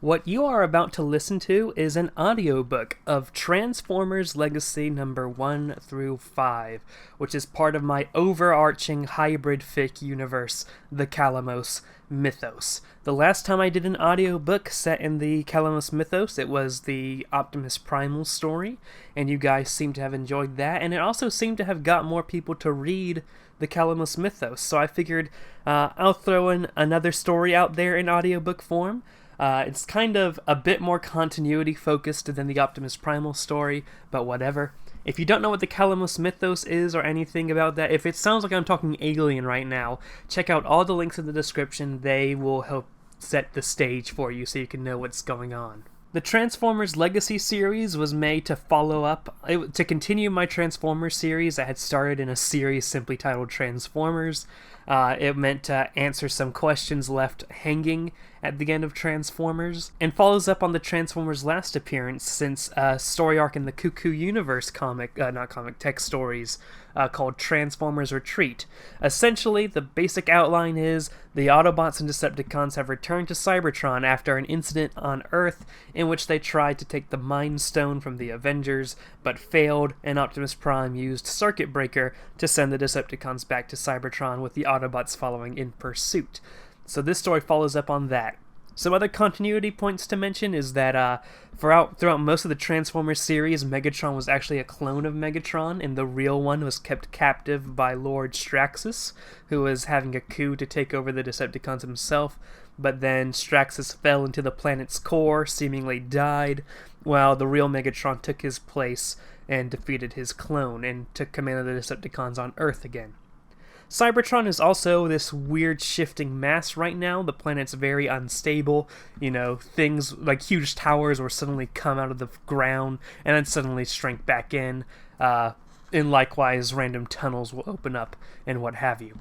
What you are about to listen to is an audiobook of Transformers Legacy number 1 through 5, which is part of my overarching hybrid fic universe, the Calamos mythos. The last time I did an audiobook set in the Calamos mythos, it was the Optimus Primal story, and you guys seem to have enjoyed that, and it also seemed to have got more people to read the Calamos mythos, so I figured I'll throw in another story out there in audiobook form. It's kind of a bit more continuity focused than the Optimus Primal story, but whatever. If you don't know what the Calamos mythos is or anything about that, if it sounds like I'm talking alien right now, check out all the links in the description. They will help set the stage for you so you can know what's going on. The Transformers Legacy series was made to follow up, to continue my Transformers series that had started in a series simply titled Transformers. It meant to answer some questions left hanging at the end of Transformers, and follows up on the Transformers' last appearance since a story arc in the Cuckoo Universe text stories called Transformers Retreat. Essentially, the basic outline is the Autobots and Decepticons have returned to Cybertron after an incident on Earth in which they tried to take the Mind Stone from the Avengers, but failed, and Optimus Prime used Circuit Breaker to send the Decepticons back to Cybertron, with the Autobots following in pursuit. So this story follows up on that. Some other continuity points to mention is that throughout most of the Transformers series, Megatron was actually a clone of Megatron, and the real one was kept captive by Lord Straxus, who was having a coup to take over the Decepticons himself, but then Straxus fell into the planet's core, seemingly died, while the real Megatron took his place and defeated his clone, and took command of the Decepticons on Earth again. Cybertron is also this weird shifting mass right now. The planet's very unstable. Things like huge towers will suddenly come out of the ground and then suddenly shrink back in. And likewise, random tunnels will open up and what have you.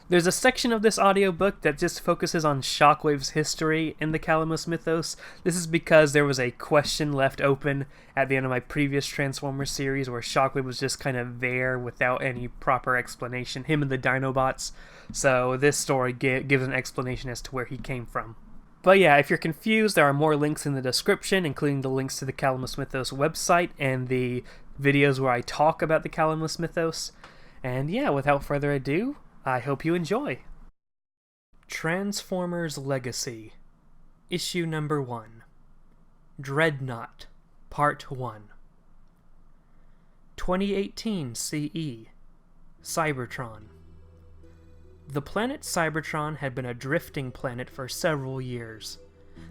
There's a section of this audiobook that just focuses on Shockwave's history in the Calamos mythos. This is because there was a question left open at the end of my previous Transformers series where Shockwave was just kind of there without any proper explanation, him and the Dinobots. So this story gives an explanation as to where he came from. But yeah, if you're confused, there are more links in the description, including the links to the Calamos mythos website and the videos where I talk about the Calamos mythos. And yeah, without further ado, I hope you enjoy. Transformers Legacy, Issue Number 1, Dreadnought, Part 1. 2018 CE, Cybertron. The planet Cybertron had been a drifting planet for several years.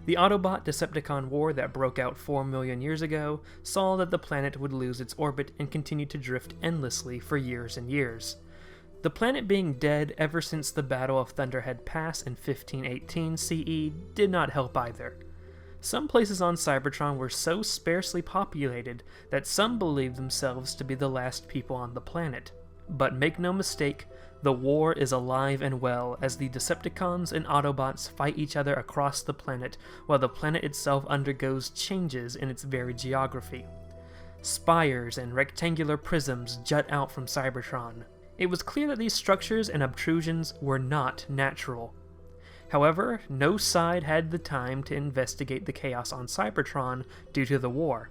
The Autobot-Decepticon War that broke out 4 million years ago saw that the planet would lose its orbit and continue to drift endlessly for years and years. The planet being dead ever since the Battle of Thunderhead Pass in 1518 CE did not help either. Some places on Cybertron were so sparsely populated that some believed themselves to be the last people on the planet. But make no mistake, the war is alive and well as the Decepticons and Autobots fight each other across the planet while the planet itself undergoes changes in its very geography. Spires and rectangular prisms jut out from Cybertron. It was clear that these structures and obtrusions were not natural. However, no side had the time to investigate the chaos on Cybertron due to the war,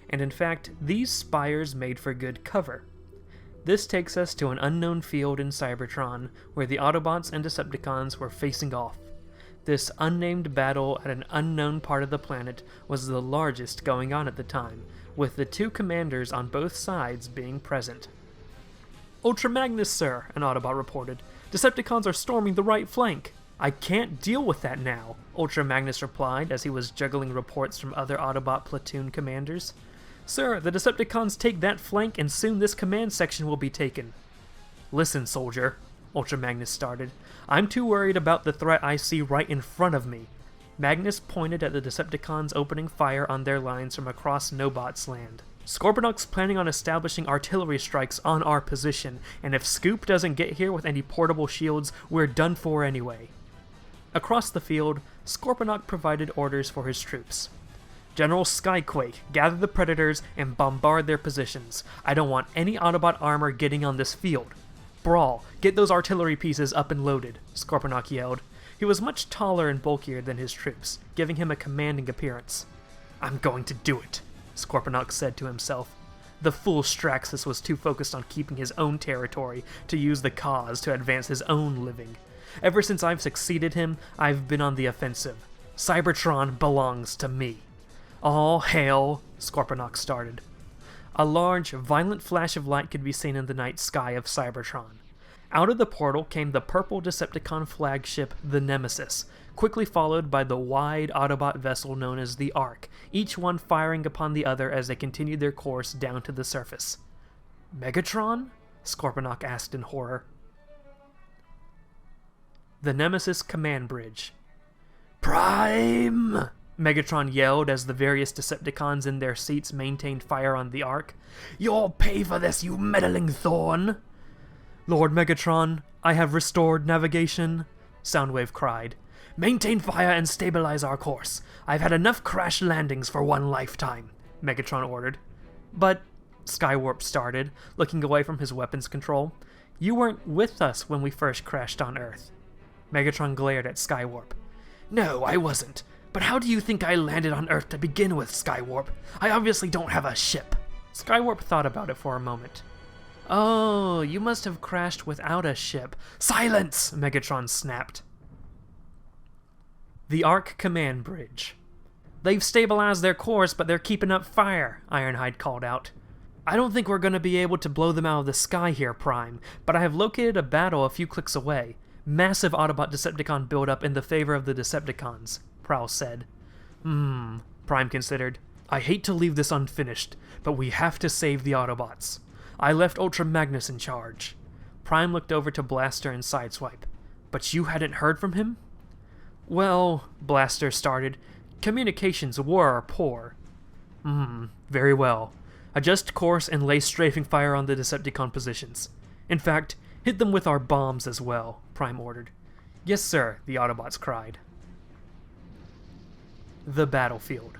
and in fact, these spires made for good cover. This takes us to an unknown field in Cybertron, where the Autobots and Decepticons were facing off. This unnamed battle at an unknown part of the planet was the largest going on at the time, with the two commanders on both sides being present. "Ultra Magnus, sir," an Autobot reported. "Decepticons are storming the right flank." "I can't deal with that now," Ultra Magnus replied as he was juggling reports from other Autobot platoon commanders. "Sir, the Decepticons take that flank and soon this command section will be taken." "Listen, soldier," Ultra Magnus started. "I'm too worried about the threat I see right in front of me." Magnus pointed at the Decepticons opening fire on their lines from across Nobot's land. "Scorponok's planning on establishing artillery strikes on our position, and if Scoop doesn't get here with any portable shields, we're done for anyway." Across the field, Scorponok provided orders for his troops. "General Skyquake, gather the Predators and bombard their positions. I don't want any Autobot armor getting on this field." "Brawl, get those artillery pieces up and loaded," Scorponok yelled. He was much taller and bulkier than his troops, giving him a commanding appearance. "I'm going to do it," Scorponok said to himself. The fool Straxus was too focused on keeping his own territory to use the cause to advance his own living. Ever since I've succeeded him, I've been on the offensive. Cybertron belongs to me. All hail, Scorponok started. A large, violent flash of light could be seen in the night sky of Cybertron. Out of the portal came the purple Decepticon flagship, the Nemesis, quickly followed by the wide Autobot vessel known as the Ark, each one firing upon the other as they continued their course down to the surface. "Megatron?" Scorponok asked in horror. The Nemesis command bridge. "Prime!" Megatron yelled as the various Decepticons in their seats maintained fire on the Ark. "You'll pay for this, you meddling thorn!" "Lord Megatron, I have restored navigation," Soundwave cried. "Maintain fire and stabilize our course. I've had enough crash landings for one lifetime," Megatron ordered. "But," Skywarp started, looking away from his weapons control, "you weren't with us when we first crashed on Earth." Megatron glared at Skywarp. "No, I wasn't. But how do you think I landed on Earth to begin with, Skywarp? I obviously don't have a ship." Skywarp thought about it for a moment. "Oh, you must have crashed without a ship." "Silence!" Megatron snapped. The Ark Command Bridge. "They've stabilized their course, but they're keeping up fire," Ironhide called out. "I don't think we're going to be able to blow them out of the sky here, Prime, but I have located a battle a few clicks away. Massive Autobot-Decepticon build-up in the favor of the Decepticons," Prowl said. Prime considered. "I hate to leave this unfinished, but we have to save the Autobots. I left Ultra Magnus in charge." Prime looked over to Blaster and Sideswipe. "But you hadn't heard from him?" "Well," Blaster started, "communications were poor." Very well. Adjust course and lay strafing fire on the Decepticon positions. In fact, hit them with our bombs as well," Prime ordered. "Yes, sir," the Autobots cried. The battlefield.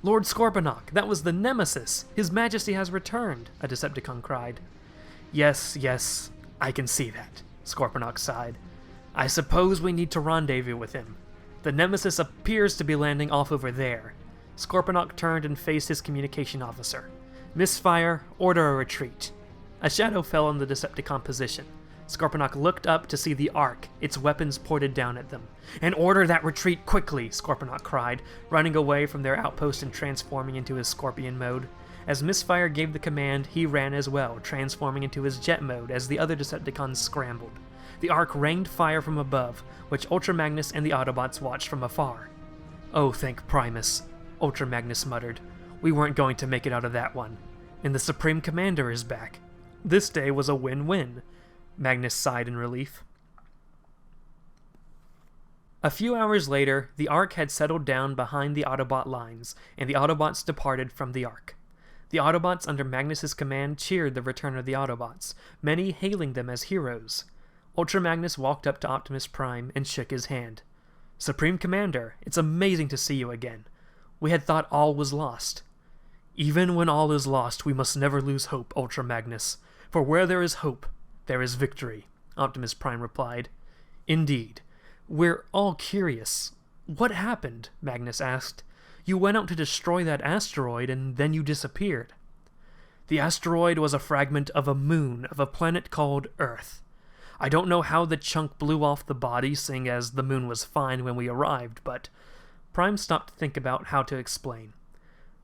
"Lord Scorponok, that was the Nemesis! His Majesty has returned!" a Decepticon cried. Yes, I can see that," Scorponok sighed. "I suppose we need to rendezvous with him. The Nemesis appears to be landing off over there." Scorponok turned and faced his communication officer. "Misfire, order a retreat." A shadow fell on the Decepticon position. Scorponok looked up to see the Ark, its weapons pointed down at them. "And order that retreat quickly!" Scorponok cried, running away from their outpost and transforming into his Scorpion mode. As Misfire gave the command, he ran as well, transforming into his jet mode as the other Decepticons scrambled. The Ark rained fire from above, which Ultra Magnus and the Autobots watched from afar. "Oh, thank Primus," Ultra Magnus muttered. "We weren't going to make it out of that one. And the Supreme Commander is back. This day was a win-win." Magnus sighed in relief. A few hours later, the Ark had settled down behind the Autobot lines, and the Autobots departed from the Ark. The Autobots under Magnus's command cheered the return of the Autobots, many hailing them as heroes. Ultra Magnus walked up to Optimus Prime and shook his hand. "Supreme Commander, it's amazing to see you again. We had thought all was lost." "Even when all is lost, we must never lose hope, Ultra Magnus. For where there is hope, there is victory," Optimus Prime replied. "Indeed. We're all curious. What happened?" Magnus asked. "You went out to destroy that asteroid, and then you disappeared." "The asteroid was a fragment of a moon of a planet called Earth. I don't know how the chunk blew off the body, seeing as the moon was fine when we arrived, but..." Prime stopped to think about how to explain.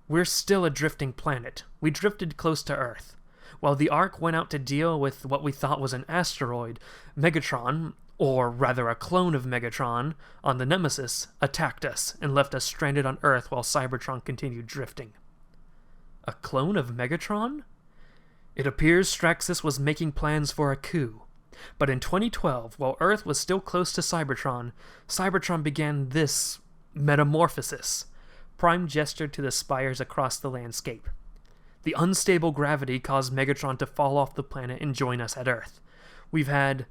"We're still a drifting planet. We drifted close to Earth. While the Ark went out to deal with what we thought was an asteroid, Megatron, or rather a clone of Megatron, on the Nemesis, attacked us and left us stranded on Earth while Cybertron continued drifting." "A clone of Megatron?" "It appears Straxus was making plans for a coup. But in 2012, while Earth was still close to Cybertron, Cybertron began this metamorphosis." Prime gestured to the spires across the landscape. "The unstable gravity caused Megatron to fall off the planet and join us at Earth. We've had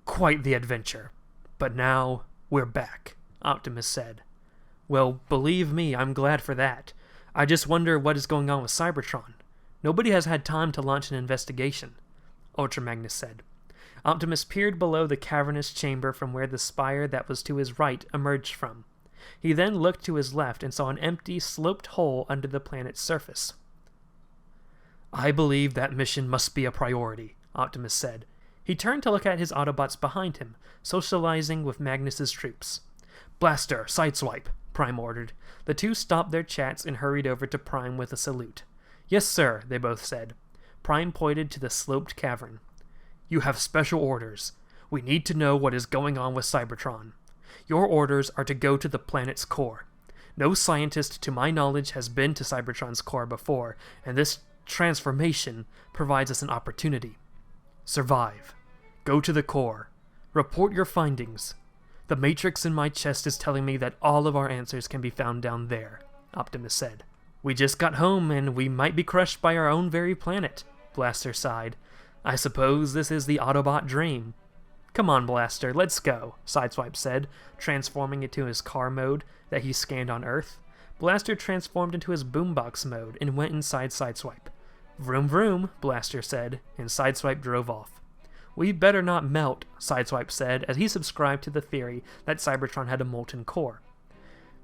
quite the adventure. But now, we're back," Optimus said. "Well, believe me, I'm glad for that. I just wonder what is going on with Cybertron. Nobody has had time to launch an investigation," Ultra Magnus said. Optimus peered below the cavernous chamber from where the spire that was to his right emerged from. He then looked to his left and saw an empty, sloped hole under the planet's surface. "I believe that mission must be a priority," Optimus said. He turned to look at his Autobots behind him, socializing with Magnus's troops. "Blaster, sideswipe," Prime ordered. The two stopped their chats and hurried over to Prime with a salute. "Yes, sir," they both said. Prime pointed to the sloped cavern. "You have special orders. We need to know what is going on with Cybertron. Your orders are to go to the planet's core. No scientist, to my knowledge, has been to Cybertron's core before, and this transformation provides us an opportunity. Survive. Go to the core. Report your findings. The matrix in my chest is telling me that all of our answers can be found down there," Optimus said. "We just got home, and we might be crushed by our own very planet," Blaster sighed. "I suppose this is the Autobot dream." "Come on, Blaster, let's go," Sideswipe said, transforming into his car mode that he scanned on Earth. Blaster transformed into his boombox mode and went inside Sideswipe. "Vroom vroom," Blaster said, and Sideswipe drove off. "We better not melt," Sideswipe said, as he subscribed to the theory that Cybertron had a molten core.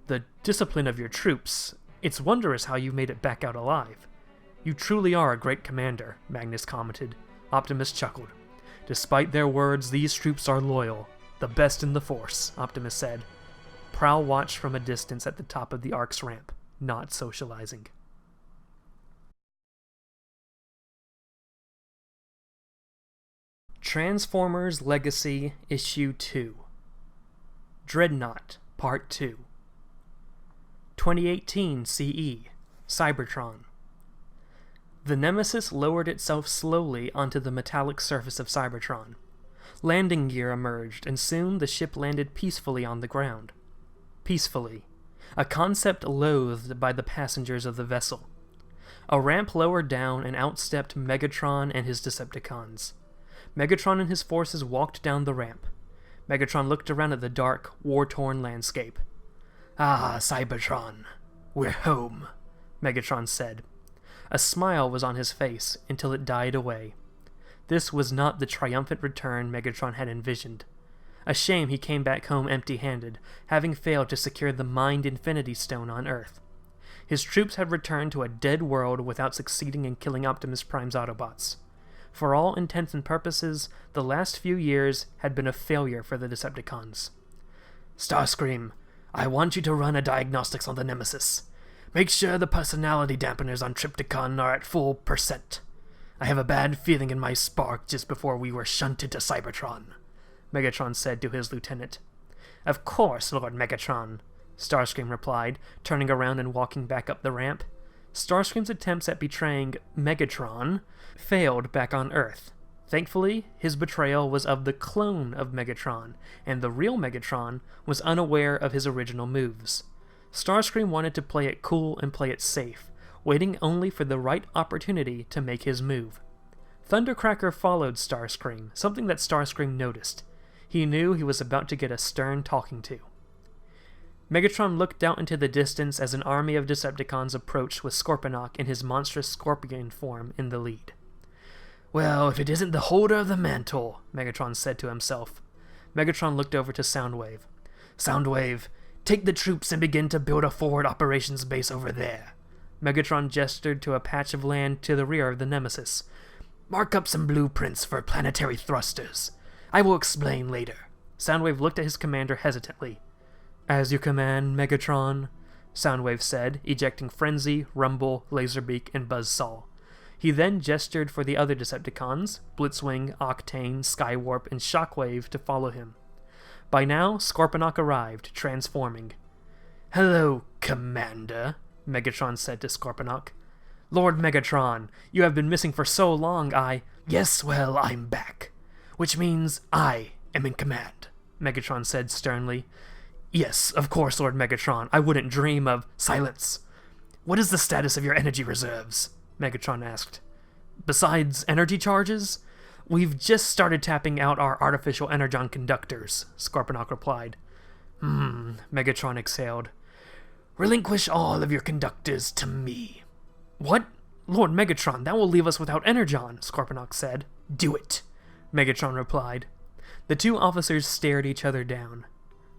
"The discipline of your troops, it's wondrous how you made it back out alive." "You truly are a great commander," Magnus commented. Optimus chuckled. "Despite their words, these troops are loyal. The best in the Force," Optimus said. Prowl watched from a distance at the top of the Ark's ramp, not socializing. Transformers Legacy Issue 2 Dreadnought Part 2 2018 CE Cybertron. The Nemesis lowered itself slowly onto the metallic surface of Cybertron. Landing gear emerged, and soon the ship landed peacefully on the ground. Peacefully, a concept loathed by the passengers of the vessel. A ramp lowered down, and out stepped Megatron and his Decepticons. Megatron and his forces walked down the ramp. Megatron looked around at the dark, war-torn landscape. "Ah, Cybertron, we're home," Megatron said. A smile was on his face until it died away. This was not the triumphant return Megatron had envisioned. A shame he came back home empty-handed, having failed to secure the Mind Infinity Stone on Earth. His troops had returned to a dead world without succeeding in killing Optimus Prime's Autobots. For all intents and purposes, the last few years had been a failure for the Decepticons. "Starscream, I want you to run a diagnostics on the Nemesis. Make sure the personality dampeners on Trypticon are at full %. I have a bad feeling in my spark just before we were shunted to Cybertron," Megatron said to his lieutenant. "Of course, Lord Megatron," Starscream replied, turning around and walking back up the ramp. Starscream's attempts at betraying Megatron failed back on Earth. Thankfully, his betrayal was of the clone of Megatron, and the real Megatron was unaware of his original moves. Starscream wanted to play it cool and play it safe, waiting only for the right opportunity to make his move. Thundercracker followed Starscream, something that Starscream noticed. He knew he was about to get a stern talking to. Megatron looked out into the distance as an army of Decepticons approached with Scorponok in his monstrous scorpion form in the lead. "Well, if it isn't the holder of the mantle," Megatron said to himself. Megatron looked over to Soundwave. "Soundwave, take the troops and begin to build a forward operations base over there." Megatron gestured to a patch of land to the rear of the Nemesis. "Mark up some blueprints for planetary thrusters. I will explain later." Soundwave looked at his commander hesitantly. "As you command, Megatron," Soundwave said, ejecting Frenzy, Rumble, Laserbeak, and Buzzsaw. He then gestured for the other Decepticons, Blitzwing, Octane, Skywarp, and Shockwave, to follow him. By now, Scorponok arrived, transforming. "Hello, Commander," Megatron said to Scorponok. "Lord Megatron, you have been missing for so long, Yes, well, I'm back. Which means I am in command," Megatron said sternly. "Yes, of course, Lord Megatron. I wouldn't dream of—" "Silence! What is the status of your energy reserves?" Megatron asked. "Besides energy charges? We've just started tapping out our artificial Energon conductors," Scorponok replied. Megatron exhaled. "Relinquish all of your conductors to me." "What? Lord Megatron, that will leave us without Energon," Scorponok said. "Do it. Megatron replied. The two officers stared each other down.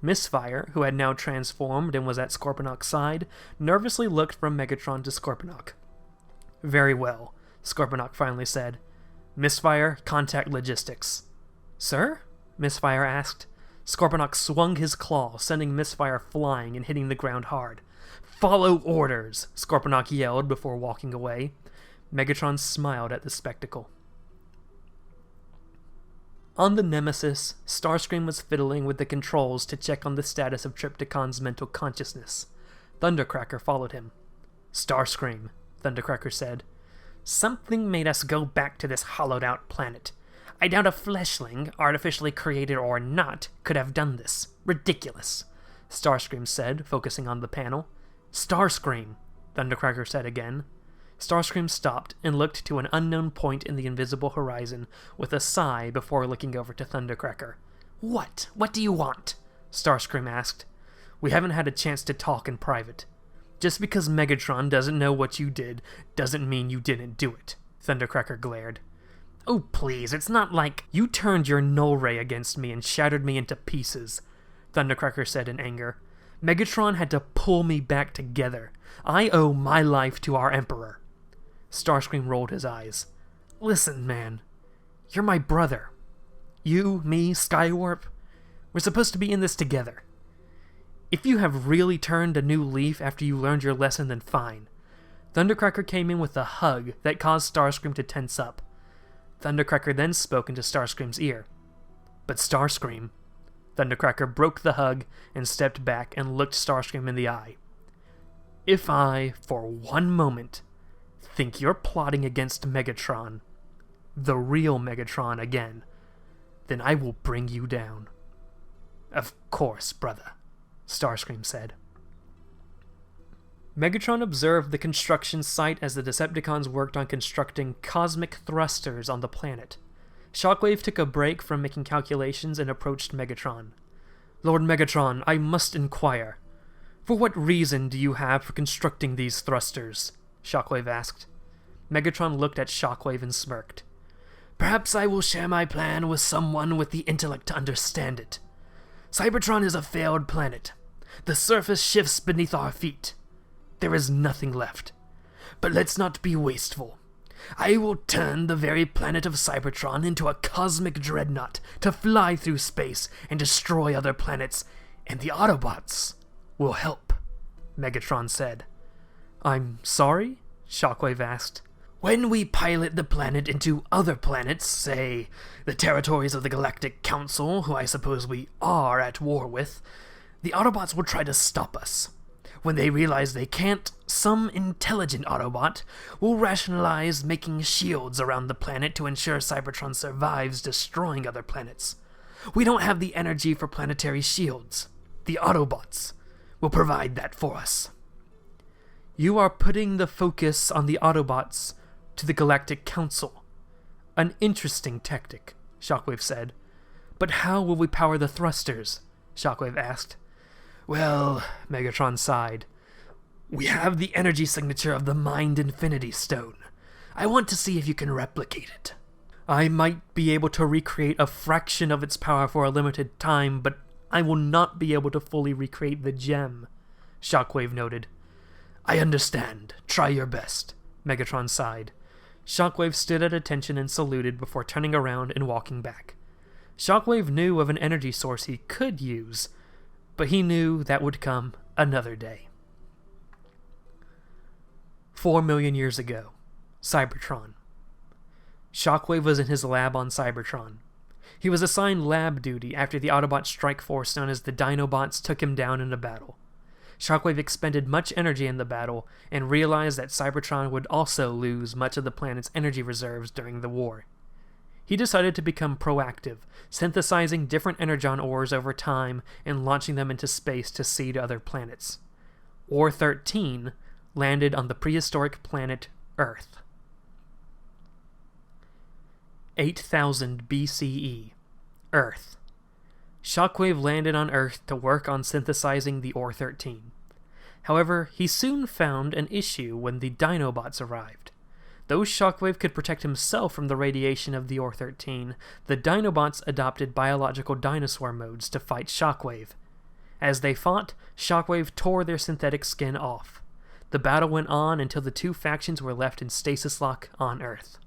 Misfire, who had now transformed and was at Scorponok's side, nervously looked from Megatron to Scorponok. Very well, Scorponok finally said. Misfire, contact logistics. Sir? Misfire asked. Scorponok swung his claw, sending Misfire flying and hitting the ground hard. Follow orders, Scorponok yelled before walking away. Megatron smiled at the spectacle. On the Nemesis, Starscream was fiddling with the controls to check on the status of Trypticon's mental consciousness. Thundercracker followed him. Starscream, Thundercracker said. Something made us go back to this hollowed-out planet. I doubt a fleshling, artificially created or not, could have done this. Ridiculous, Starscream said, focusing on the panel. Starscream, Thundercracker said again. Starscream stopped and looked to an unknown point in the invisible horizon with a sigh before looking over to Thundercracker. What? What do you want? Starscream asked. We haven't had a chance to talk in private. Just because Megatron doesn't know what you did doesn't mean you didn't do it, Thundercracker glared. Oh please, it's not like you turned your null ray against me and shattered me into pieces, Thundercracker said in anger. Megatron had to pull me back together. I owe my life to our Emperor. Starscream rolled his eyes. Listen, man. You're my brother. You, me, Skywarp. We're supposed to be in this together. If you have really turned a new leaf after you learned your lesson, then fine. Thundercracker came in with a hug that caused Starscream to tense up. Thundercracker then spoke into Starscream's ear. But Starscream... Thundercracker broke the hug and stepped back and looked Starscream in the eye. If I, for one moment, think you're plotting against Megatron, the real Megatron again, then I will bring you down. Of course, brother, Starscream said. Megatron observed the construction site as the Decepticons worked on constructing cosmic thrusters on the planet. Shockwave took a break from making calculations and approached Megatron. Lord Megatron, I must inquire. For what reason do you have for constructing these thrusters? Shockwave asked. Megatron looked at Shockwave and smirked. Perhaps I will share my plan with someone with the intellect to understand it. Cybertron is a failed planet. The surface shifts beneath our feet. There is nothing left. But let's not be wasteful. I will turn the very planet of Cybertron into a cosmic dreadnought to fly through space and destroy other planets, and the Autobots will help, Megatron said. I'm sorry? Shockwave asked. When we pilot the planet into other planets, say, the territories of the Galactic Council, who I suppose we are at war with, the Autobots will try to stop us. When they realize they can't, some intelligent Autobot will rationalize making shields around the planet to ensure Cybertron survives destroying other planets. We don't have the energy for planetary shields. The Autobots will provide that for us. You are putting the focus on the Autobots to the Galactic Council. An interesting tactic, Shockwave said. But how will we power the thrusters? Shockwave asked. Well, Megatron sighed. We have the energy signature of the Mind Infinity Stone. I want to see if you can replicate it. I might be able to recreate a fraction of its power for a limited time, but I will not be able to fully recreate the gem, Shockwave noted. I understand. Try your best, Megatron sighed. Shockwave stood at attention and saluted before turning around and walking back. Shockwave knew of an energy source he could use, but he knew that would come another day. 4 million years ago, Cybertron. Shockwave was in his lab on Cybertron. He was assigned lab duty after the Autobot strike force known as the Dinobots took him down in a battle. Shockwave expended much energy in the battle and realized that Cybertron would also lose much of the planet's energy reserves during the war. He decided to become proactive, synthesizing different Energon ores over time and launching them into space to seed other planets. Ore 13 landed on the prehistoric planet Earth. 8000 BCE. Earth. Shockwave landed on Earth to work on synthesizing the Ore 13. However, he soon found an issue when the Dinobots arrived. Though Shockwave could protect himself from the radiation of the OR-13, the Dinobots adopted biological dinosaur modes to fight Shockwave. As they fought, Shockwave tore their synthetic skin off. The battle went on until the two factions were left in stasis lock on Earth.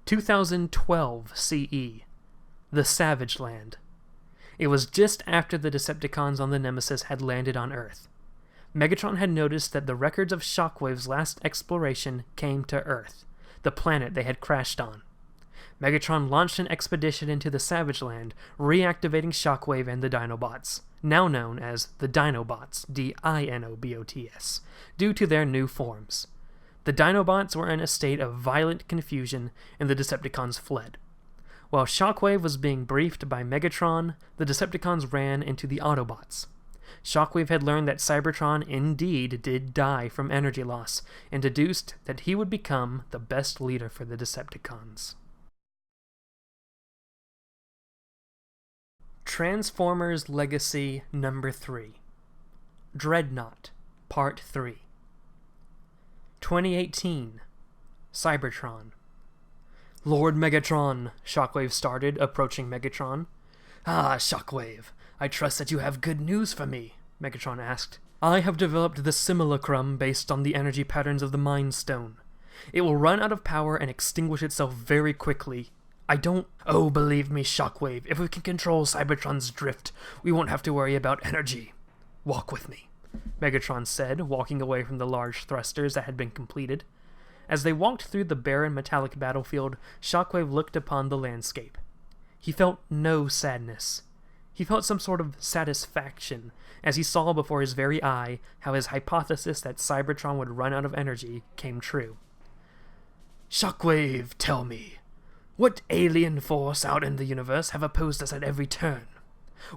2012 CE. The Savage Land. It was just after the Decepticons on the Nemesis had landed on Earth. Megatron had noticed that the records of Shockwave's last exploration came to Earth, the planet they had crashed on. Megatron launched an expedition into the Savage Land, reactivating Shockwave and the Dinobots, now known as the Dinobots, Dinobots, due to their new forms. The Dinobots were in a state of violent confusion, and the Decepticons fled. While Shockwave was being briefed by Megatron, the Decepticons ran into the Autobots. Shockwave had learned that Cybertron indeed did die from energy loss, and deduced that he would become the best leader for the Decepticons. Transformers Legacy Number 3. Dreadnought, Part 3. 2018. Cybertron. Lord Megatron, Shockwave started, approaching Megatron. Ah, Shockwave, I trust that you have good news for me, Megatron asked. I have developed the simulacrum based on the energy patterns of the Mind Stone. It will run out of power and extinguish itself very quickly. Oh, believe me, Shockwave, if we can control Cybertron's drift, we won't have to worry about energy. Walk with me, Megatron said, walking away from the large thrusters that had been completed. As they walked through the barren metallic battlefield, Shockwave looked upon the landscape. He felt no sadness. He felt some sort of satisfaction, as he saw before his very eye how his hypothesis that Cybertron would run out of energy came true. Shockwave, tell me, what alien force out in the universe have opposed us at every turn?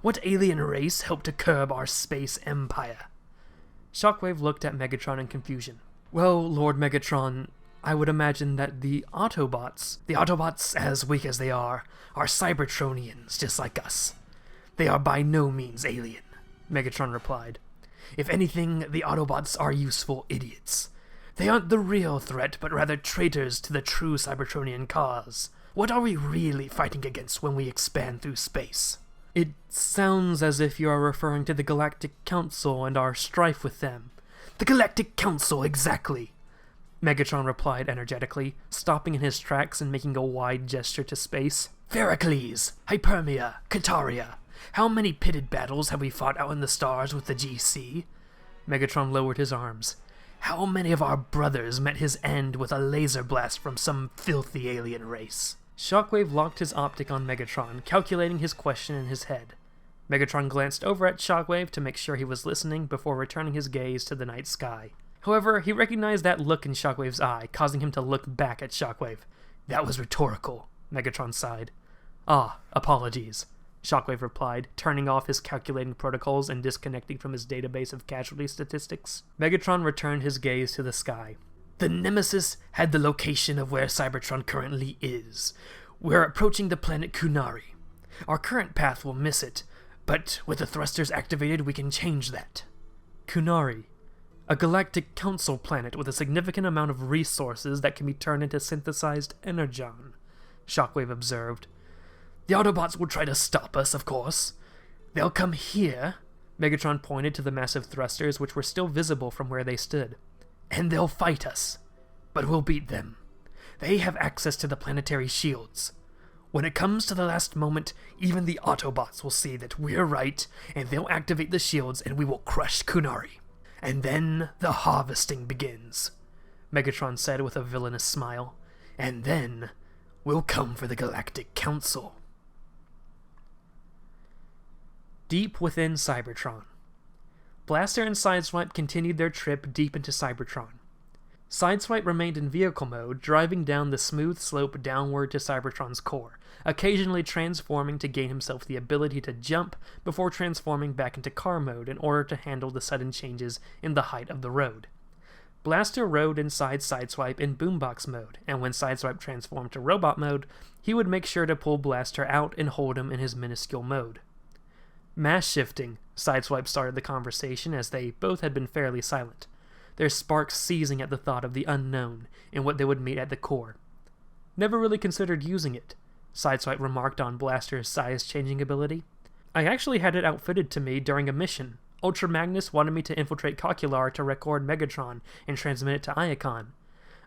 What alien race helped to curb our space empire? Shockwave looked at Megatron in confusion. Well, Lord Megatron, I would imagine that the Autobots, as weak as they are Cybertronians just like us. They are by no means alien, Megatron replied. If anything, the Autobots are useful idiots. They aren't the real threat, but rather traitors to the true Cybertronian cause. What are we really fighting against when we expand through space? It sounds as if you are referring to the Galactic Council and our strife with them. The Galactic Council, exactly, Megatron replied energetically, stopping in his tracks and making a wide gesture to space. Veracles, Hypermia, Kataria. How many pitted battles have we fought out in the stars with the GC? Megatron lowered his arms. How many of our brothers met his end with a laser blast from some filthy alien race? Shockwave locked his optic on Megatron, calculating his question in his head. Megatron glanced over at Shockwave to make sure he was listening before returning his gaze to the night sky. However, he recognized that look in Shockwave's eye, causing him to look back at Shockwave. That was rhetorical, Megatron sighed. Ah, apologies, Shockwave replied, turning off his calculating protocols and disconnecting from his database of casualty statistics. Megatron returned his gaze to the sky. The Nemesis had the location of where Cybertron currently is. We're approaching the planet Kunari. Our current path will miss it, but with the thrusters activated we can change that. Kunari. A galactic council planet with a significant amount of resources that can be turned into synthesized Energon, Shockwave observed. The Autobots will try to stop us, of course. They'll come here, Megatron pointed to the massive thrusters which were still visible from where they stood. And they'll fight us. But we'll beat them. They have access to the planetary shields. When it comes to the last moment, even the Autobots will see that we're right, and they'll activate the shields and we will crush Kunari. And then the harvesting begins, Megatron said with a villainous smile. And then we'll come for the Galactic Council. Deep within Cybertron. Blaster and Sideswipe continued their trip deep into Cybertron. Sideswipe remained in vehicle mode, driving down the smooth slope downward to Cybertron's core, occasionally transforming to gain himself the ability to jump before transforming back into car mode in order to handle the sudden changes in the height of the road. Blaster rode inside Sideswipe in boombox mode, and when Sideswipe transformed to robot mode, he would make sure to pull Blaster out and hold him in his minuscule mode. Mass shifting, Sideswipe started the conversation as they both had been fairly silent. their sparks seizing at the thought of the unknown and what they would meet at the core. "Never really considered using it," Sideswipe remarked on Blaster's size-changing ability. "I actually had it outfitted to me during a mission. Ultra Magnus wanted me to infiltrate Cocular to record Megatron and transmit it to Iacon.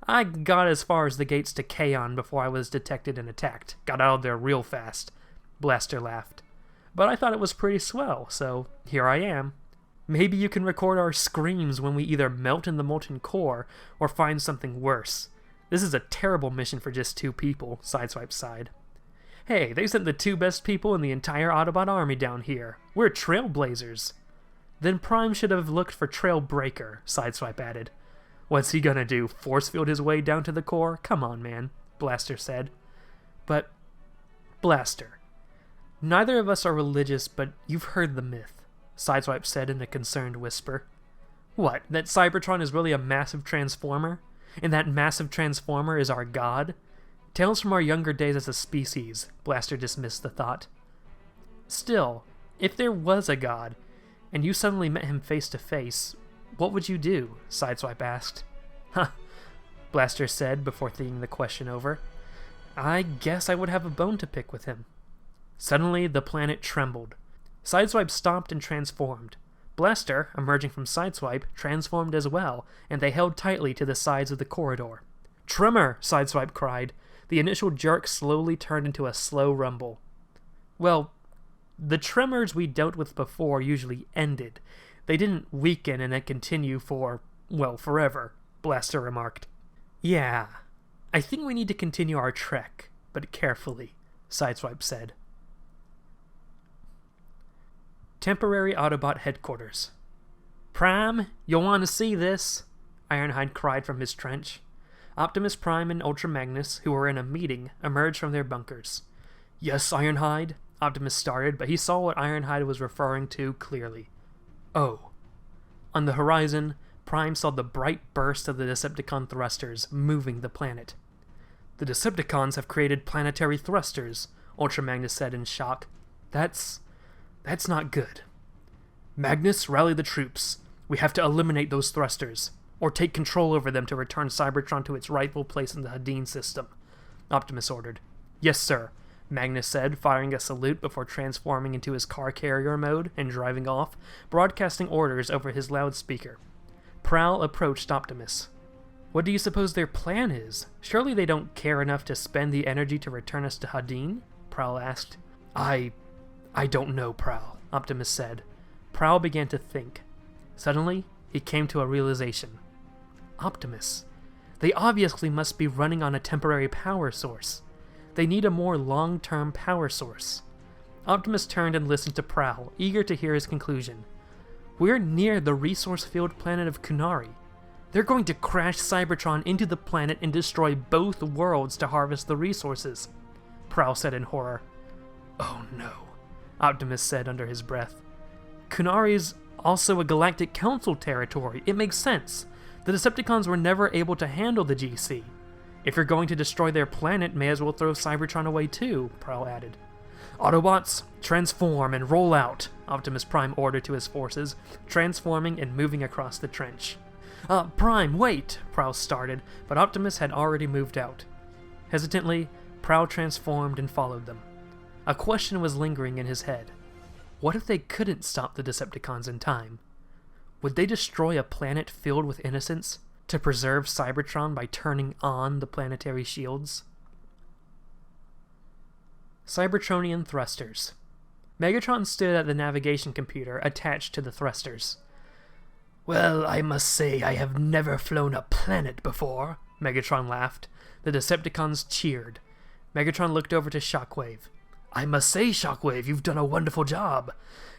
I got as far as the gates to Kaon before I was detected and attacked. Got out of there real fast." Blaster laughed. "But I thought it was pretty swell, so here I am. Maybe you can record our screams when we either melt in the molten core or find something worse. This is a terrible mission for just 2 people, Sideswipe sighed. "Hey, they sent the 2 best people in the entire Autobot army down here. We're trailblazers." "Then Prime should have looked for Trailbreaker," Sideswipe added. "What's he gonna do, force field his way down to the core? Come on, man," Blaster said. "But, Blaster, neither of us are religious, but you've heard the myth," Sideswipe said in a concerned whisper. "What, that Cybertron is really a massive transformer? And that massive transformer is our god? Tales from our younger days as a species," Blaster dismissed the thought. "Still, if there was a god, and you suddenly met him face to face, what would you do?" Sideswipe asked. "Huh," Blaster said before thinking the question over. "I guess I would have a bone to pick with him." Suddenly, the planet trembled. Sideswipe stopped and transformed. Blaster, emerging from Sideswipe, transformed as well, and they held tightly to the sides of the corridor. "Tremor!" Sideswipe cried. The initial jerk slowly turned into a slow rumble. "Well, the tremors we dealt with before usually ended. They didn't weaken and then continue for, well, forever," Blaster remarked. "Yeah, I think we need to continue our trek, but carefully," Sideswipe said. Temporary Autobot headquarters. "Prime, you'll want to see this," Ironhide cried from his trench. Optimus Prime and Ultra Magnus, who were in a meeting, emerged from their bunkers. "Yes, Ironhide," Optimus started, but he saw what Ironhide was referring to clearly. "Oh." On the horizon, Prime saw the bright burst of the Decepticon thrusters moving the planet. "The Decepticons have created planetary thrusters," Ultra Magnus said in shock. That's not good. "Magnus, rally the troops. We have to eliminate those thrusters, or take control over them to return Cybertron to its rightful place in the Hadeen system," Optimus ordered. "Yes, sir," Magnus said, firing a salute before transforming into his car carrier mode and driving off, broadcasting orders over his loudspeaker. Prowl approached Optimus. "What do you suppose their plan is? Surely they don't care enough to spend the energy to return us to Hadeen?" Prowl asked. I don't know, Prowl," Optimus said. Prowl began to think. Suddenly, he came to a realization. Optimus. They obviously must be running on a temporary power source. They need a more long-term power source. Optimus turned and listened to Prowl, eager to hear his conclusion. "We're near the resource-filled planet of Kunari. They're going to crash Cybertron into the planet and destroy both worlds to harvest the resources," Prowl said in horror. "Oh no," Optimus said under his breath. "Kunari's also a Galactic Council territory. It makes sense. The Decepticons were never able to handle the GC. If you're going to destroy their planet, may as well throw Cybertron away too," Prowl added. "Autobots, transform and roll out," Optimus Prime ordered to his forces, transforming and moving across the trench. Prime, wait," Prowl started, but Optimus had already moved out. Hesitantly, Prowl transformed and followed them. A question was lingering in his head. What if they couldn't stop the Decepticons in time? Would they destroy a planet filled with innocents to preserve Cybertron by turning on the planetary shields? Cybertronian thrusters. Megatron stood at the navigation computer attached to the thrusters. "Well, I must say I have never flown a planet before," Megatron laughed. The Decepticons cheered. Megatron looked over to Shockwave. "I must say, Shockwave, you've done a wonderful job.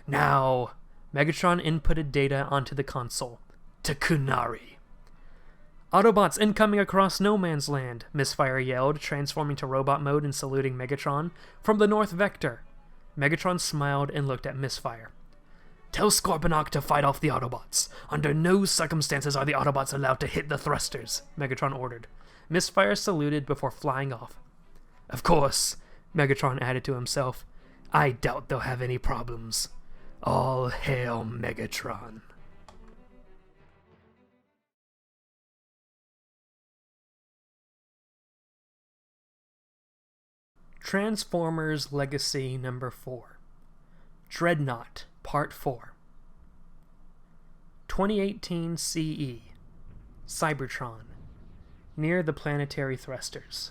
Now," Megatron inputted data onto the console. "To Kunari." "Autobots incoming across no man's land," Misfire yelled, transforming to robot mode and saluting Megatron. "From the North Vector." Megatron smiled and looked at Misfire. "Tell Scorponok to fight off the Autobots. Under no circumstances are the Autobots allowed to hit the thrusters," Megatron ordered. Misfire saluted before flying off. "Of course," Megatron added to himself, "I doubt they'll have any problems. All hail Megatron." Transformers Legacy Number 4. Dreadnought, Part 4. 2018 CE. Cybertron. Near the planetary thrusters.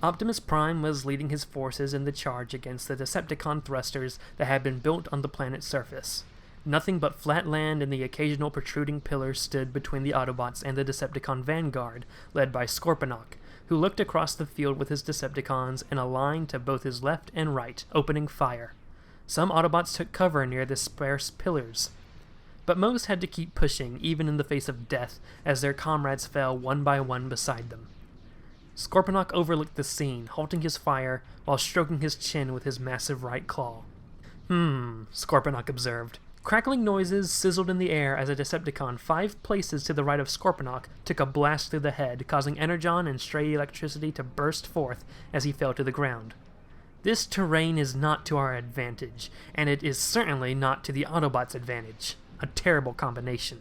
Optimus Prime was leading his forces in the charge against the Decepticon thrusters that had been built on the planet's surface. Nothing but flat land and the occasional protruding pillars stood between the Autobots and the Decepticon vanguard, led by Scorponok, who looked across the field with his Decepticons in a line to both his left and right, opening fire. Some Autobots took cover near the sparse pillars, but most had to keep pushing, even in the face of death, as their comrades fell one by one beside them. Scorponok overlooked the scene, halting his fire while stroking his chin with his massive right claw. Scorponok observed. Crackling noises sizzled in the air as a Decepticon 5 places to the right of Scorponok took a blast through the head, causing Energon and stray electricity to burst forth as he fell to the ground. This terrain is not to our advantage, and it is certainly not to the Autobots' advantage. A terrible combination.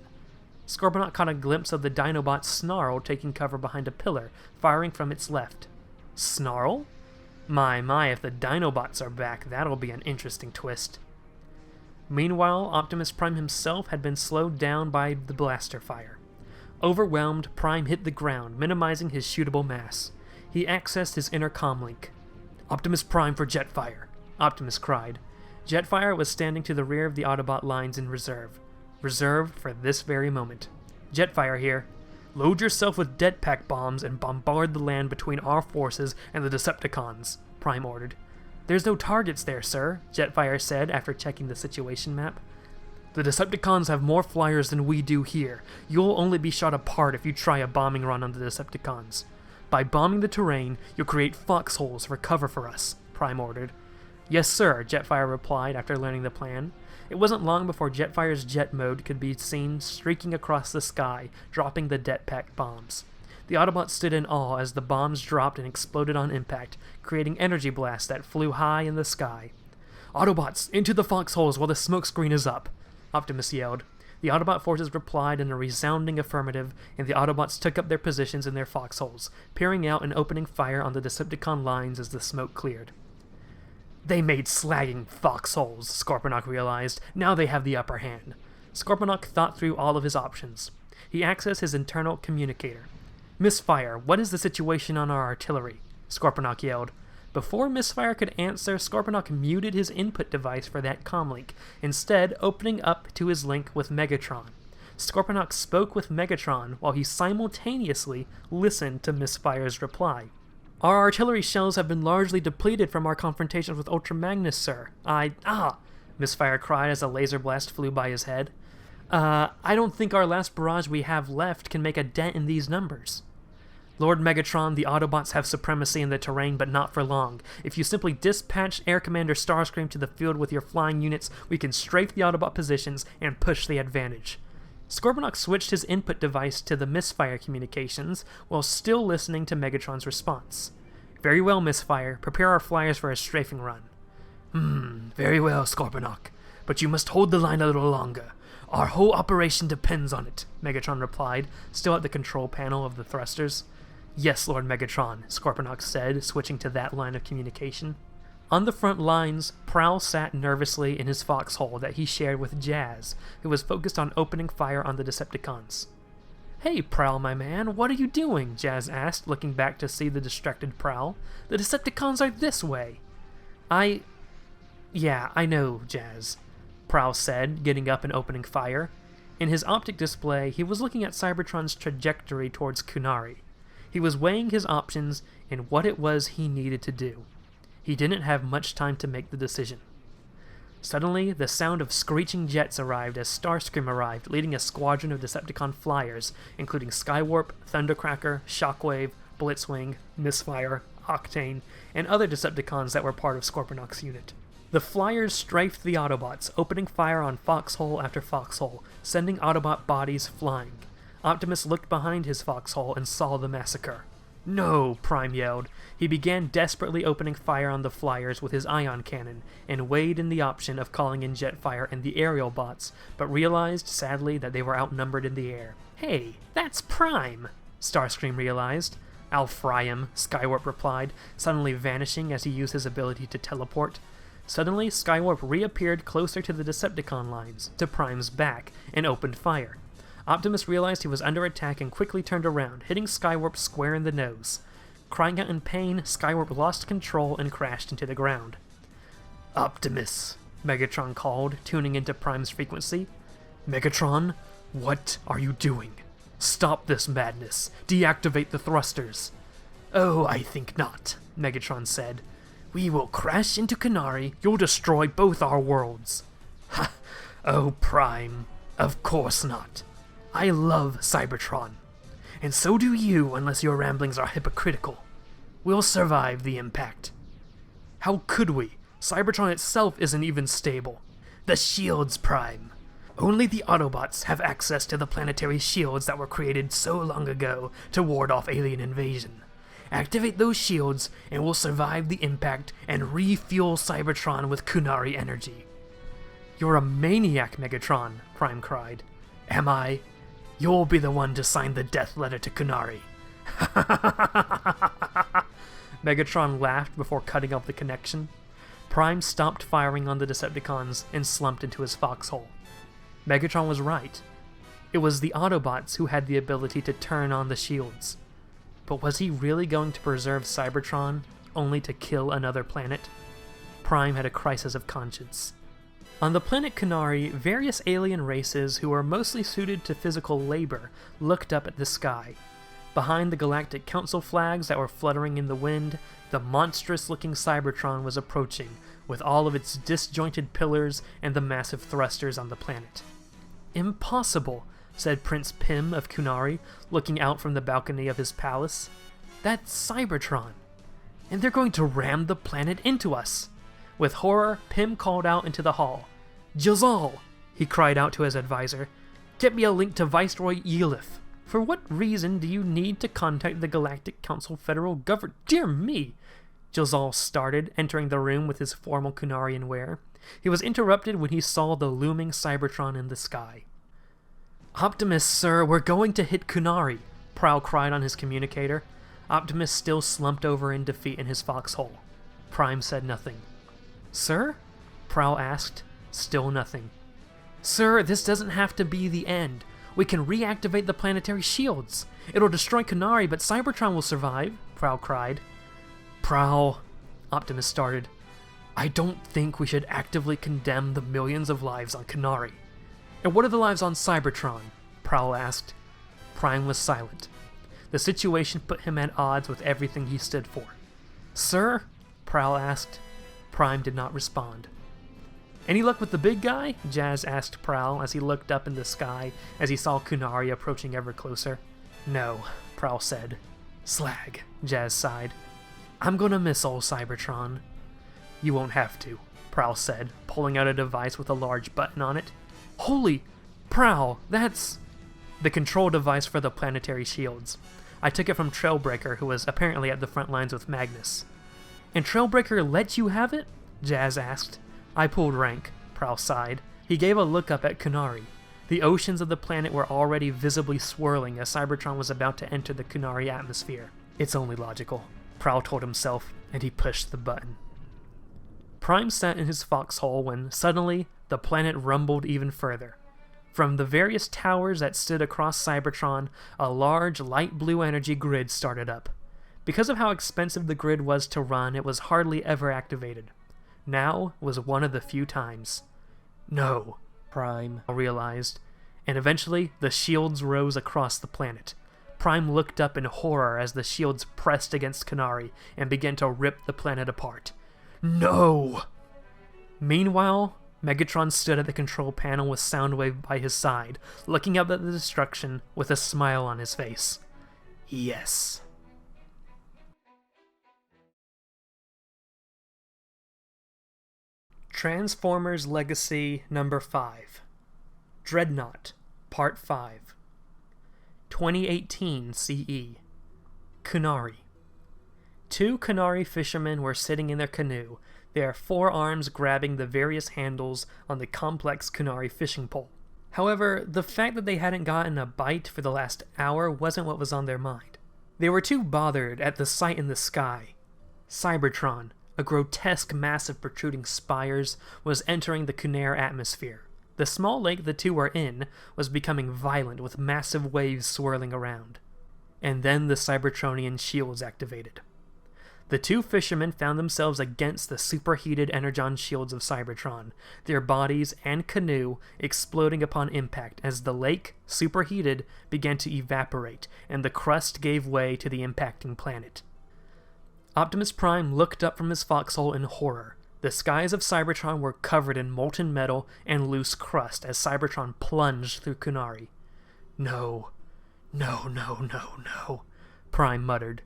Scorponok caught a glimpse of the Dinobot Snarl taking cover behind a pillar, firing from its left. Snarl? My, if the Dinobots are back, that'll be an interesting twist. Meanwhile, Optimus Prime himself had been slowed down by the blaster fire. Overwhelmed, Prime hit the ground, minimizing his shootable mass. He accessed his intercom link. "Optimus Prime for Jetfire," Optimus cried. Jetfire was standing to the rear of the Autobot lines in reserve. Reserved for this very moment. "Jetfire here. Load yourself with jetpack bombs and bombard the land between our forces and the Decepticons," Prime ordered. "There's no targets there, sir," Jetfire said after checking the situation map. "The Decepticons have more flyers than we do here. You'll only be shot apart if you try a bombing run on the Decepticons. By bombing the terrain, you'll create foxholes for cover for us," Prime ordered. "Yes, sir," Jetfire replied after learning the plan. It wasn't long before Jetfire's jet mode could be seen streaking across the sky, dropping the jetpack bombs. The Autobots stood in awe as the bombs dropped and exploded on impact, creating energy blasts that flew high in the sky. "Autobots, into the foxholes while the smokescreen is up!" Optimus yelled. The Autobot forces replied in a resounding affirmative, and the Autobots took up their positions in their foxholes, peering out and opening fire on the Decepticon lines as the smoke cleared. "They made slagging foxholes," Scorponok realized. "Now they have the upper hand." Scorponok thought through all of his options. He accessed his internal communicator. "Misfire, what is the situation on our artillery?" Scorponok yelled. Before Misfire could answer, Scorponok muted his input device for that comlink, instead opening up to his link with Megatron. Scorponok spoke with Megatron while he simultaneously listened to Misfire's reply. "Our artillery shells have been largely depleted from our confrontations with Ultra Magnus, sir. Misfire cried as a laser blast flew by his head. I don't think our last barrage we have left can make a dent in these numbers." "Lord Megatron, the Autobots have supremacy in the terrain, but not for long. If you simply dispatch Air Commander Starscream to the field with your flying units, we can strafe the Autobot positions and push the advantage." Scorponok switched his input device to the Misfire communications while still listening to Megatron's response. "Very well, Misfire. Prepare our flyers for a strafing run." Very well, Scorponok. But you must hold the line a little longer. Our whole operation depends on it," Megatron replied, still at the control panel of the thrusters. "Yes, Lord Megatron," Scorponok said, switching to that line of communication. On the front lines, Prowl sat nervously in his foxhole that he shared with Jazz, who was focused on opening fire on the Decepticons. "Hey, Prowl, my man, what are you doing?" Jazz asked, looking back to see the distracted Prowl. "The Decepticons are this way." Yeah, I know, Jazz," Prowl said, getting up and opening fire. In his optic display, he was looking at Cybertron's trajectory towards Kunari. He was weighing his options and what it was he needed to do. He didn't have much time to make the decision. Suddenly, the sound of screeching jets arrived as Starscream arrived, leading a squadron of Decepticon flyers, including Skywarp, Thundercracker, Shockwave, Blitzwing, Misfire, Octane, and other Decepticons that were part of Scorponok's unit. The flyers strafed the Autobots, opening fire on foxhole after foxhole, sending Autobot bodies flying. Optimus looked behind his foxhole and saw the massacre. "No!" Prime yelled. He began desperately opening fire on the flyers with his ion cannon, and weighed in the option of calling in Jetfire and the aerial bots, but realized, sadly, that they were outnumbered in the air. "Hey, that's Prime!" Starscream realized. "I'll fry him," Skywarp replied, suddenly vanishing as he used his ability to teleport. Suddenly, Skywarp reappeared closer to the Decepticon lines, to Prime's back, and opened fire. Optimus realized he was under attack and quickly turned around, hitting Skywarp square in the nose. Crying out in pain, Skywarp lost control and crashed into the ground. "Optimus," Megatron called, tuning into Prime's frequency. "Megatron, what are you doing? Stop this madness. Deactivate the thrusters." "Oh, I think not," Megatron said. "We will crash into Canary. You'll destroy both our worlds." "Ha! Oh, Prime, of course not. I love Cybertron. And so do you, unless your ramblings are hypocritical. We'll survive the impact." "How could we? Cybertron itself isn't even stable." "The shields, Prime. Only the Autobots have access to the planetary shields that were created so long ago to ward off alien invasion. Activate those shields, and we'll survive the impact and refuel Cybertron with Kunari energy." "You're a maniac, Megatron," Prime cried. "Am I? You'll be the one to sign the death letter to Kunari." Megatron laughed before cutting off the connection. Prime stopped firing on the Decepticons and slumped into his foxhole. Megatron was right. It was the Autobots who had the ability to turn on the shields. But was he really going to preserve Cybertron, only to kill another planet? Prime had a crisis of conscience. On the planet Kunari, various alien races who were mostly suited to physical labor looked up at the sky. Behind the Galactic Council flags that were fluttering in the wind, the monstrous-looking Cybertron was approaching, with all of its disjointed pillars and the massive thrusters on the planet. "Impossible," said Prince Pym of Kunari, looking out from the balcony of his palace. "That's Cybertron. And they're going to ram the planet into us." With horror, Pym called out into the hall. "Jazal!" he cried out to his advisor. "Get me a link to Viceroy Elif." "For what reason do you need to contact the Galactic Council Federal Government? Dear me!" Jazal started, entering the room with his formal Kunarian wear. He was interrupted when he saw the looming Cybertron in the sky. "Optimus, sir, we're going to hit Kunari," Prowl cried on his communicator. Optimus still slumped over in defeat in his foxhole. Prime said nothing. "Sir?" Prowl asked. Still nothing. "Sir, this doesn't have to be the end. We can reactivate the planetary shields. It'll destroy Kunari, but Cybertron will survive," Prowl cried. "Prowl," Optimus started, "I don't think we should actively condemn the millions of lives on Kunari." "And what are the lives on Cybertron?" Prowl asked. Prime was silent. The situation put him at odds with everything he stood for. "Sir?" Prowl asked. Prime did not respond. "Any luck with the big guy?" Jazz asked Prowl as he looked up in the sky as he saw Kunari approaching ever closer. "No," Prowl said. "Slag," Jazz sighed. "I'm gonna miss old Cybertron." "You won't have to," Prowl said, pulling out a device with a large button on it. "Holy! Prowl, that's..." "The control device for the planetary shields. I took it from Trailbreaker, who was apparently at the front lines with Magnus." "And Trailbreaker let you have it?" Jazz asked. "I pulled rank," Prowl sighed. He gave a look up at Kunari. The oceans of the planet were already visibly swirling as Cybertron was about to enter the Kunari atmosphere. "It's only logical," Prowl told himself, and he pushed the button. Prime sat in his foxhole when, suddenly, the planet rumbled even further. From the various towers that stood across Cybertron, a large, light blue energy grid started up. Because of how expensive the grid was to run, it was hardly ever activated. Now was one of the few times. "No," Prime realized, and eventually the shields rose across the planet. Prime looked up in horror as the shields pressed against Kunari and began to rip the planet apart. "No!" Meanwhile, Megatron stood at the control panel with Soundwave by his side, looking up at the destruction with a smile on his face. "Yes." Transformers Legacy Number 5 Dreadnought Part 5 2018 CE Kunari. Two Kunari fishermen were sitting in their canoe, their forearms grabbing the various handles on the complex Kunari fishing pole. However, the fact that they hadn't gotten a bite for the last hour wasn't what was on their mind. They were too bothered at the sight in the sky. Cybertron, a grotesque mass of protruding spires, was entering the Cunaire atmosphere. The small lake the two were in was becoming violent with massive waves swirling around. And then the Cybertronian shields activated. The two fishermen found themselves against the superheated Energon shields of Cybertron, their bodies and canoe exploding upon impact as the lake, superheated, began to evaporate and the crust gave way to the impacting planet. Optimus Prime looked up from his foxhole in horror. The skies of Cybertron were covered in molten metal and loose crust as Cybertron plunged through Kunari. No, Prime muttered.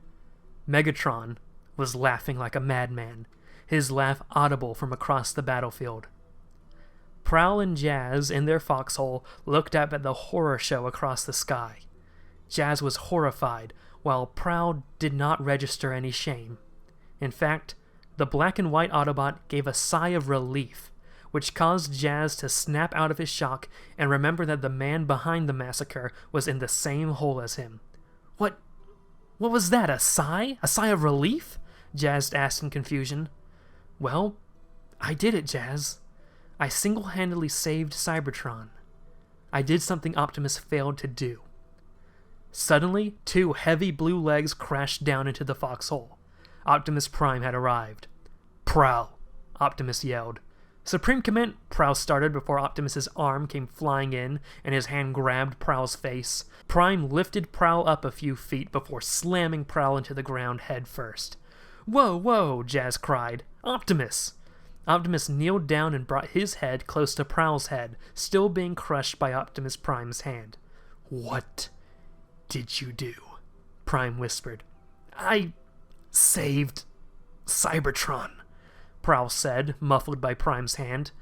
Megatron was laughing like a madman, his laugh audible from across the battlefield. Prowl and Jazz, in their foxhole, looked up at the horror show across the sky. Jazz was horrified, while Prowl did not register any shame. In fact, the black and white Autobot gave a sigh of relief, which caused Jazz to snap out of his shock and remember that the man behind the massacre was in the same hole as him. What was that, a sigh? A sigh of relief? Jazz asked in confusion. Well, I did it, Jazz. I single-handedly saved Cybertron. I did something Optimus failed to do. Suddenly, two heavy blue legs crashed down into the foxhole. Optimus Prime had arrived. Prowl, Optimus yelled. Supreme Command, Prowl started before Optimus's arm came flying in and his hand grabbed Prowl's face. Prime lifted Prowl up a few feet before slamming Prowl into the ground head first. Whoa, Jazz cried. Optimus! Optimus kneeled down and brought his head close to Prowl's head, still being crushed by Optimus Prime's hand. What did you do? Prime whispered. I saved Cybertron, Prowl said, muffled by Prime's hand.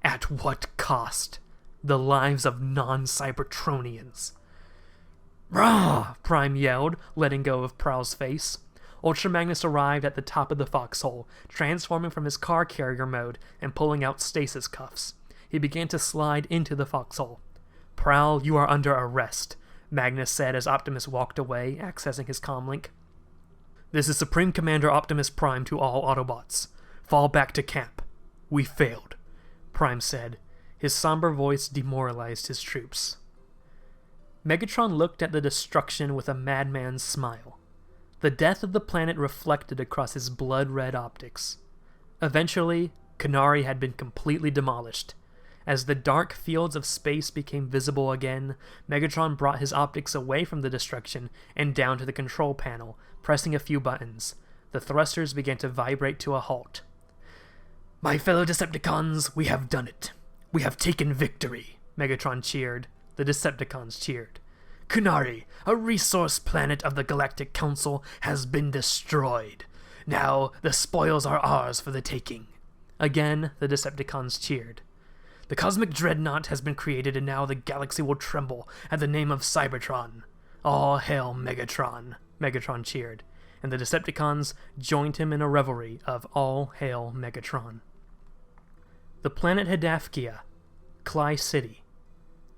At what cost? The lives of non-Cybertronians. Rah! Prime yelled, letting go of Prowl's face. Ultra Magnus arrived at the top of the foxhole, transforming from his car carrier mode and pulling out stasis cuffs. He began to slide into the foxhole. Prowl, you are under arrest, Magnus said as Optimus walked away, accessing his comlink. This is Supreme Commander Optimus Prime to all Autobots. Fall back to camp. We failed, Prime said. His somber voice demoralized his troops. Megatron looked at the destruction with a madman's smile. The death of the planet reflected across his blood-red optics. Eventually, Kunari had been completely demolished. As the dark fields of space became visible again, Megatron brought his optics away from the destruction and down to the control panel, pressing a few buttons. The thrusters began to vibrate to a halt. My fellow Decepticons, we have done it. We have taken victory, Megatron cheered. The Decepticons cheered. Kunari, a resource planet of the Galactic Council, has been destroyed. Now the spoils are ours for the taking. Again, the Decepticons cheered. The cosmic Dreadnought has been created and now the galaxy will tremble at the name of Cybertron. All hail Megatron, Megatron cheered, and the Decepticons joined him in a revelry of all hail Megatron. The planet Hedafkia, Cly City,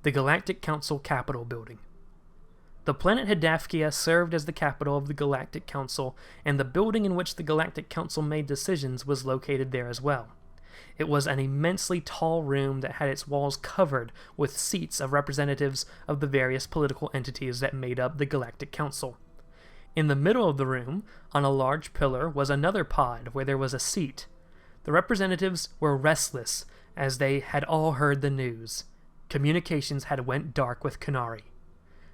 the Galactic Council Capitol Building. The planet Hedafkia served as the capital of the Galactic Council, and the building in which the Galactic Council made decisions was located there as well. It was an immensely tall room that had its walls covered with seats of representatives of the various political entities that made up the Galactic Council. In the middle of the room, on a large pillar, was another pod where there was a seat. The representatives were restless, as they had all heard the news. Communications had went dark with Kunari.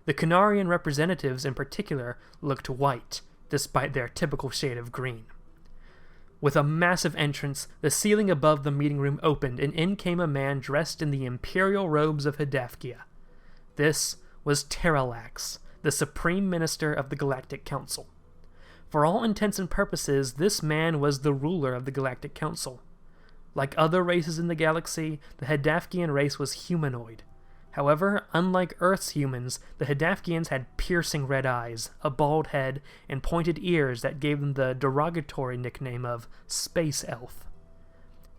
The Kunarian representatives in particular looked white, despite their typical shade of green. With a massive entrance, the ceiling above the meeting room opened, and in came a man dressed in the imperial robes of Hedafkia. This was Terralax, the Supreme Minister of the Galactic Council. For all intents and purposes, this man was the ruler of the Galactic Council. Like other races in the galaxy, the Hedafkian race was humanoid. However, unlike Earth's humans, the Hedafkians had piercing red eyes, a bald head, and pointed ears that gave them the derogatory nickname of Space Elf.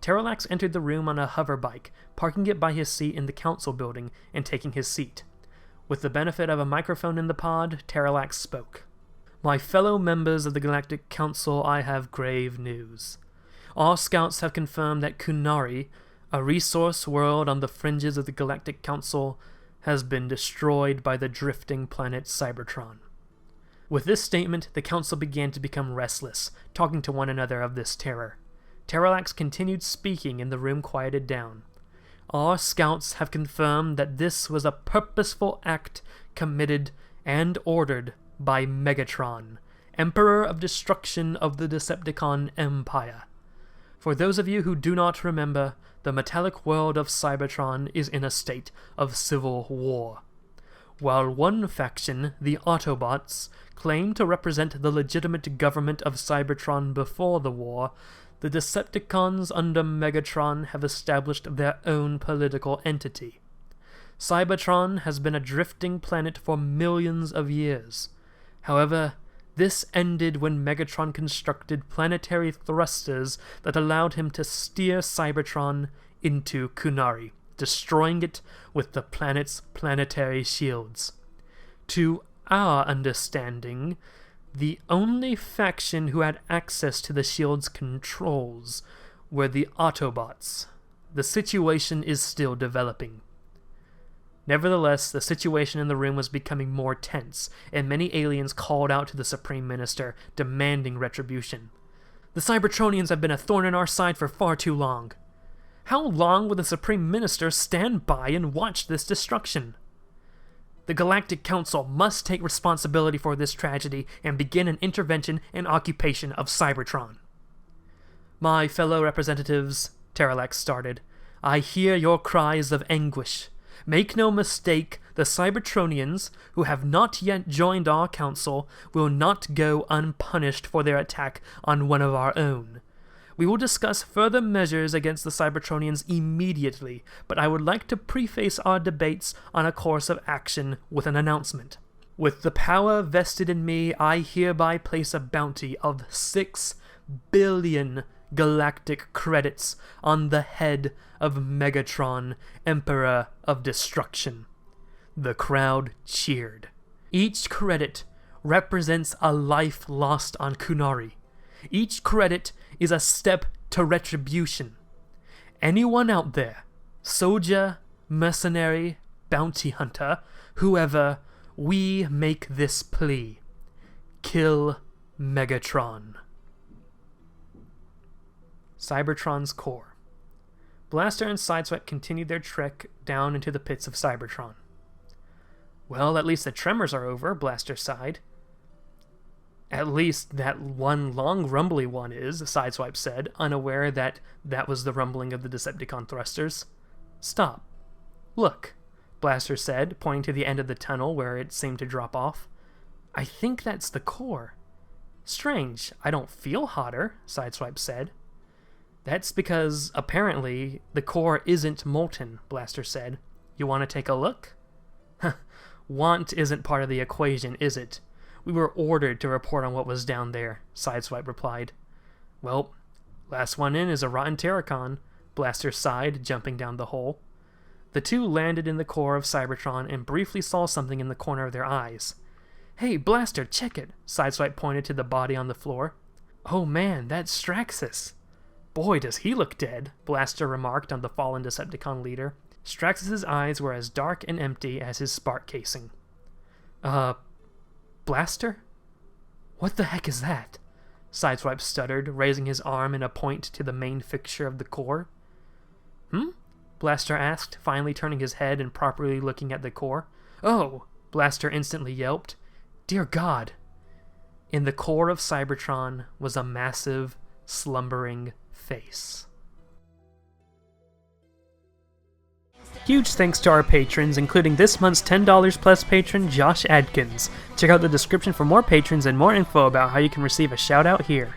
Terralax entered the room on a hoverbike, parking it by his seat in the council building and taking his seat. With the benefit of a microphone in the pod, Terralax spoke. My fellow members of the Galactic Council, I have grave news. Our scouts have confirmed that Kunari, a resource world on the fringes of the Galactic Council, has been destroyed by the drifting planet Cybertron. With this statement, the Council began to become restless, talking to one another of this terror. Terralax continued speaking and the room quieted down. Our scouts have confirmed that this was a purposeful act committed and ordered by Megatron, Emperor of Destruction of the Decepticon Empire. For those of you who do not remember, the metallic world of Cybertron is in a state of civil war. While one faction, the Autobots, claim to represent the legitimate government of Cybertron before the war, the Decepticons under Megatron have established their own political entity. Cybertron has been a drifting planet for millions of years. However, this ended when Megatron constructed planetary thrusters that allowed him to steer Cybertron into Kunari, destroying it with the planet's planetary shields. To our understanding, the only faction who had access to the shield's controls were the Autobots. The situation is still developing. Nevertheless, the situation in the room was becoming more tense, and many aliens called out to the Supreme Minister, demanding retribution. The Cybertronians have been a thorn in our side for far too long. How long will the Supreme Minister stand by and watch this destruction? The Galactic Council must take responsibility for this tragedy and begin an intervention and occupation of Cybertron. My fellow representatives, Terralax started, I hear your cries of anguish. Make no mistake, the Cybertronians, who have not yet joined our council, will not go unpunished for their attack on one of our own. We will discuss further measures against the Cybertronians immediately, but I would like to preface our debates on a course of action with an announcement. With the power vested in me, I hereby place a bounty of 6 billion galactic credits on the head of Megatron, Emperor of Destruction. The crowd cheered. Each credit represents a life lost on Kunari. Each credit is a step to retribution. Anyone out there, soldier, mercenary, bounty hunter, whoever, we make this plea. Kill Megatron. Cybertron's core. Blaster and Sideswipe continued their trek down into the pits of Cybertron. Well, at least the tremors are over, Blaster sighed. At least that one long rumbly one is, Sideswipe said, unaware that that was the rumbling of the Decepticon thrusters. Stop. Look, Blaster said, pointing to the end of the tunnel where it seemed to drop off. I think that's the core. Strange, I don't feel hotter, Sideswipe said. That's because, apparently, the core isn't molten, Blaster said. You want to take a look? Want isn't part of the equation, is it? We were ordered to report on what was down there, Sideswipe replied. Well, last one in is a rotten Terracon, Blaster sighed, jumping down the hole. The two landed in the core of Cybertron and briefly saw something in the corner of their eyes. Hey, Blaster, check it, Sideswipe pointed to the body on the floor. Oh man, that's Straxus. Boy, does he look dead, Blaster remarked on the fallen Decepticon leader. Straxus's eyes were as dark and empty as his spark casing. Blaster? What the heck is that? Sideswipe stuttered, raising his arm in a point to the main fixture of the core. Blaster asked, finally turning his head and properly looking at the core. Oh! Blaster instantly yelped. Dear God! In the core of Cybertron was a massive, slumbering face. Huge thanks to our patrons, including this month's $10 plus patron, Josh Adkins. Check out the description for more patrons and more info about how you can receive a shout out here.